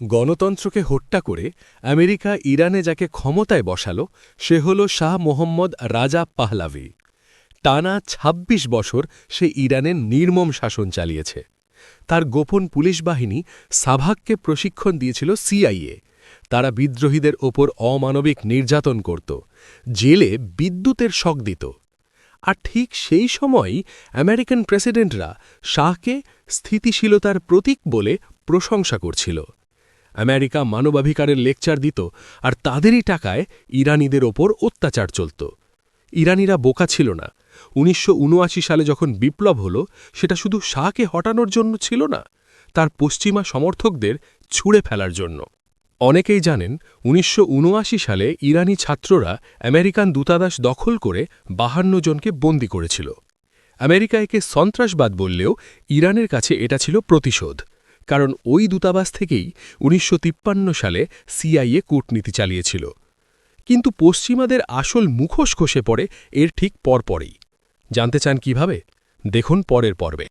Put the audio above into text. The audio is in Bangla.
গণতন্ত্রকে হত্যা করে আমেরিকা ইরানে যাকে ক্ষমতায় বসালো সে হল শাহ মোহাম্মদ রাজা পাহলাভি। টানা ২৬ বছর সে ইরানের নির্মম শাসন চালিয়েছে। তার গোপন পুলিশ বাহিনী সাভাককে প্রশিক্ষণ দিয়েছিল সিআইএ। তারা বিদ্রোহীদের ওপর অমানবিক নির্যাতন করত, জেলে বিদ্যুতের শক দিত। আর ঠিক সেই সময়ই আমেরিকান প্রেসিডেন্টরা শাহকে স্থিতিশীলতার প্রতীক বলে প্রশংসা করছিল। আমেরিকা মানবাধিকারের লেকচার দিত, আর তাদেরই টাকায় ইরানিদের ওপর অত্যাচার চলত। ইরানিরা বোকা ছিল না। ১৯৭৯ সালে যখন বিপ্লব হল, সেটা শুধু শাহকে হটানোর জন্য ছিল না, তার পশ্চিমা সমর্থকদের ছুঁড়ে ফেলার জন্য। অনেকেই জানেন ১৯৭৯ সালে ইরানি ছাত্ররা আমেরিকান দূতাবাস দখল করে ৫২ জনকে বন্দী করেছিল। আমেরিকা একে সন্ত্রাসবাদ বললেও ইরানের কাছে এটা ছিল প্রতিশোধ, কারণ ওই দূতাবাস থেকেই ১৯৫৩ সালে সিআইএ কূটনীতি চালিয়েছিল। কিন্তু পশ্চিমাদের আসল মুখোশ খসে পড়ে এর ঠিক পরপরই। জানতে চান কিভাবে? দেখুন পরের পর্বে।